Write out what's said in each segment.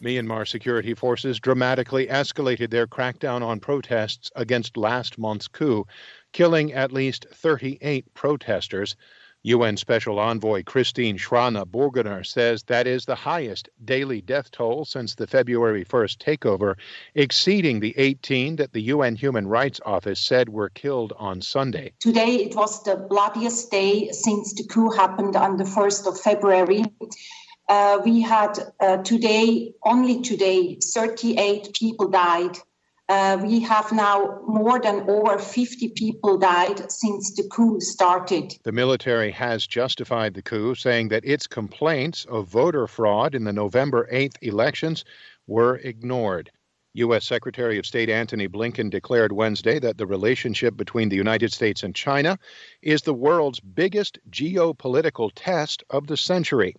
Myanmar security forces dramatically escalated their crackdown on protests against last month's coup, killing at least 38 protesters. UN Special Envoy Christine Schraner Burgener says that is the highest daily death toll since the February 1st takeover, exceeding the 18 that the UN Human Rights Office said were killed on Sunday. Today it was the bloodiest day since the coup happened on the 1st of February. We had only today, 38 people died. We have now more than over 50 people died since the coup started. The military has justified the coup, saying that its complaints of voter fraud in the November 8th elections were ignored. U.S. Secretary of State Antony Blinken declared Wednesday that the relationship between the United States and China is the world's biggest geopolitical test of the century.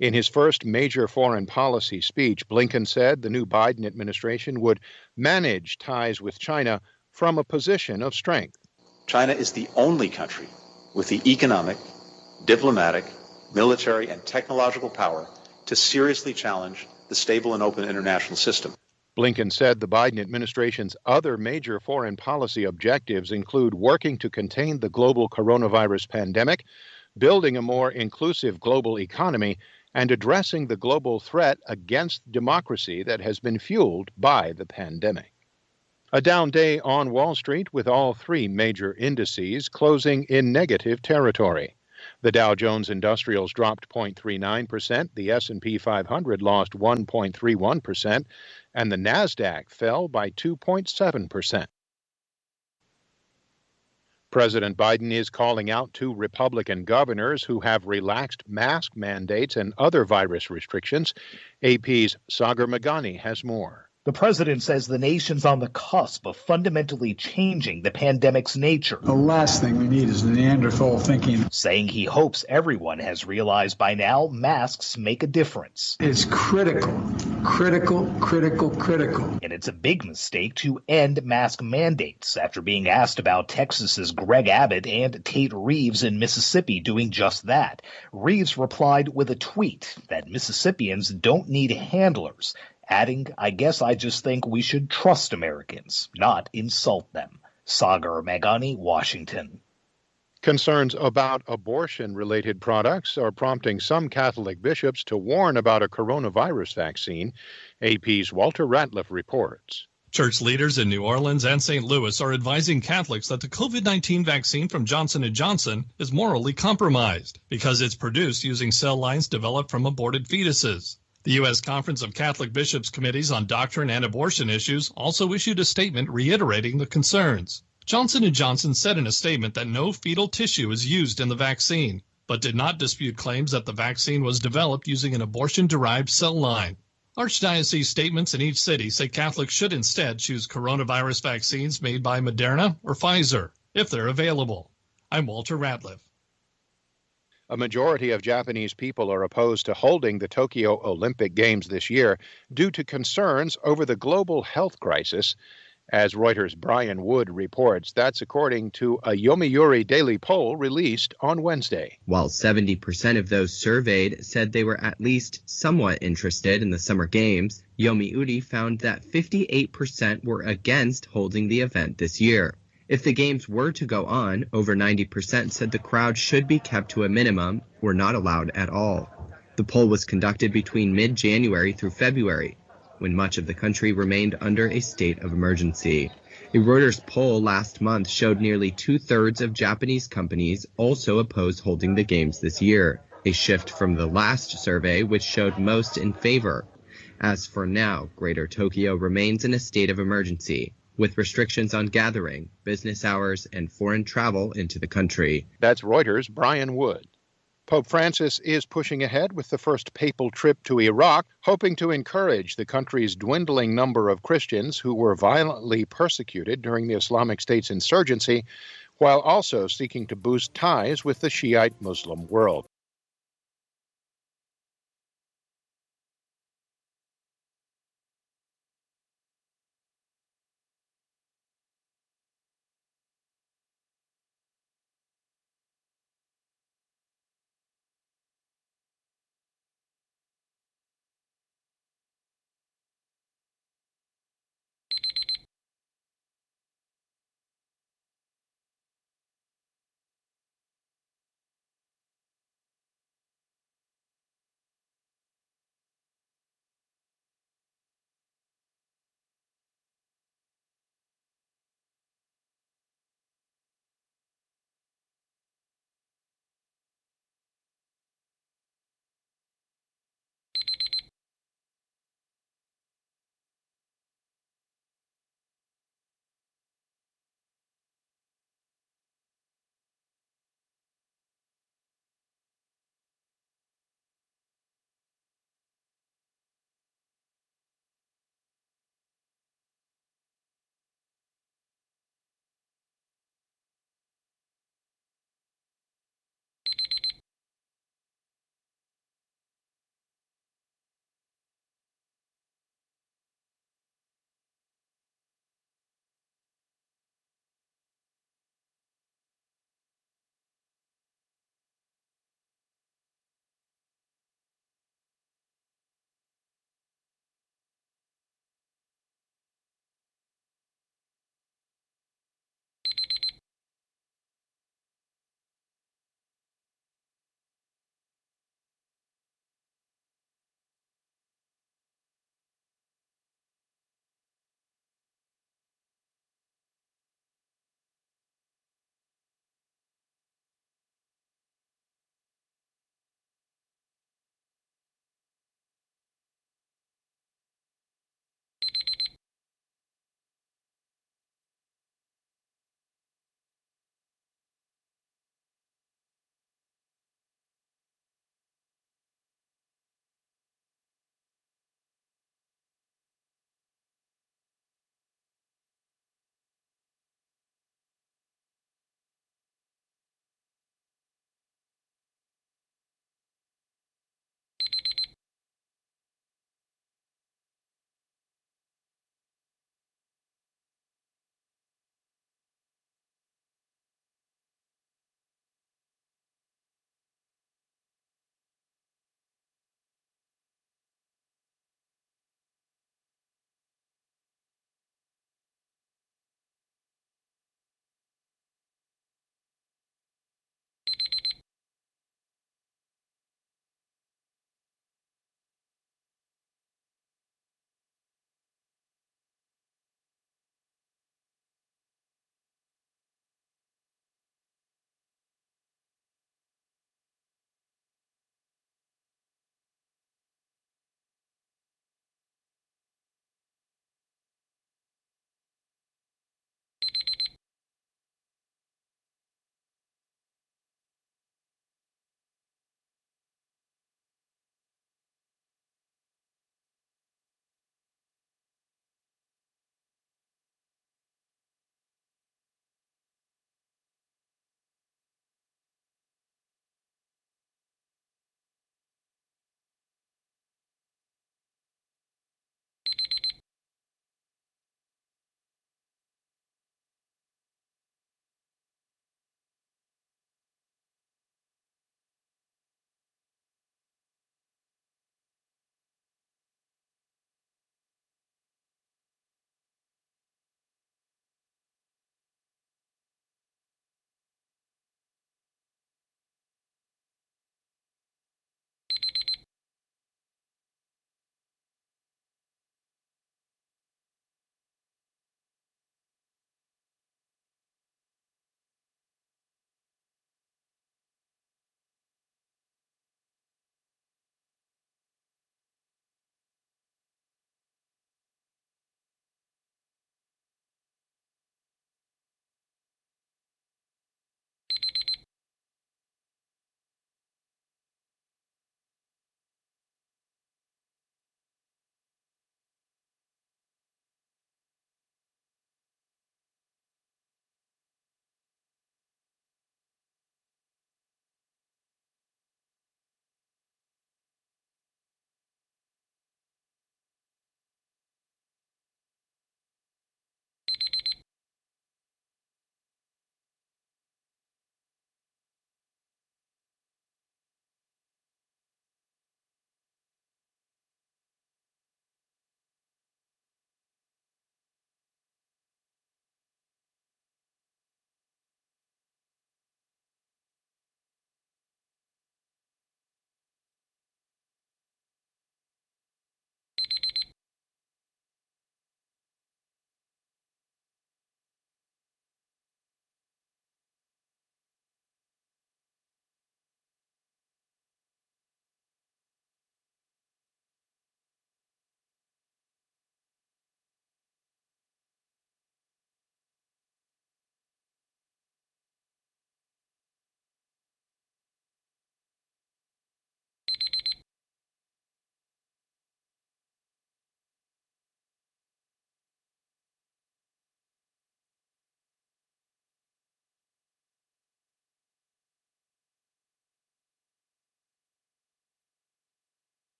In his first major foreign policy speech, Blinken said the new Biden administration would manage ties with China from a position of strength. China is the only country with the economic, diplomatic, military, and technological power to seriously challenge the stable and open international system. Blinken said the Biden administration's other major foreign policy objectives include working to contain the global coronavirus pandemic, building a more inclusive global economy, and addressing the global threat against democracy that has been fueled by the pandemic. A down day on Wall Street with all three major indices closing in negative territory. The Dow Jones Industrials dropped 0.39%, the S&P 500 lost 1.31%, and the Nasdaq fell by 2.7%. President Biden is calling out to Republican governors who have relaxed mask mandates and other virus restrictions. AP's Sagar Meghani has more. The president says the nation's on the cusp of fundamentally changing the pandemic's nature. The last thing we need is Neanderthal thinking. Saying he hopes everyone has realized by now masks make a difference. It's critical. And it's a big mistake to end mask mandates after being asked about Texas's Greg Abbott and Tate Reeves in Mississippi doing just that. Reeves replied with a tweet that Mississippians don't need handlers, adding, "I guess I just think we should trust Americans, not insult them." Sagar Meghani, Washington. Concerns about abortion-related products are prompting some Catholic bishops to warn about a coronavirus vaccine. AP's Walter Ratliff reports. Church leaders in New Orleans and St. Louis are advising Catholics that the COVID-19 vaccine from Johnson & Johnson is morally compromised because it's produced using cell lines developed from aborted fetuses. The U.S. Conference of Catholic Bishops' Committees on Doctrine and Abortion Issues also issued a statement reiterating the concerns. Johnson & Johnson said in a statement that no fetal tissue is used in the vaccine, but did not dispute claims that the vaccine was developed using an abortion-derived cell line. Archdiocese statements in each city say Catholics should instead choose coronavirus vaccines made by Moderna or Pfizer, if they're available. I'm Walter Ratliff. A majority of Japanese people are opposed to holding the Tokyo Olympic Games this year due to concerns over the global health crisis. As Reuters' Brian Wood reports, that's according to a Yomiuri Daily poll released on Wednesday. While 70% of those surveyed said they were at least somewhat interested in the Summer Games, Yomiuri found that 58% were against holding the event this year. If the games were to go on, over 90% said the crowd should be kept to a minimum or not allowed at all. The poll was conducted between mid-January through February, when much of the country remained under a state of emergency. A Reuters poll last month showed nearly two-thirds of Japanese companies also oppose holding the games this year, a shift from the last survey, which showed most in favor. As for now, Greater Tokyo remains in a state of emergency, with restrictions on gathering, business hours, and foreign travel into the country. That's Reuters' Brian Wood. Pope Francis is pushing ahead with the first papal trip to Iraq, hoping to encourage the country's dwindling number of Christians who were violently persecuted during the Islamic State's insurgency, while also seeking to boost ties with the Shiite Muslim world.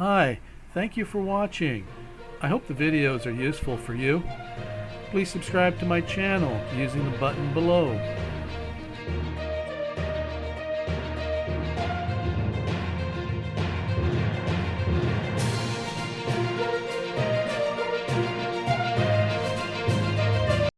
Hi, thank you for watching. I hope the videos are useful for you. Please subscribe to my channel using the button below.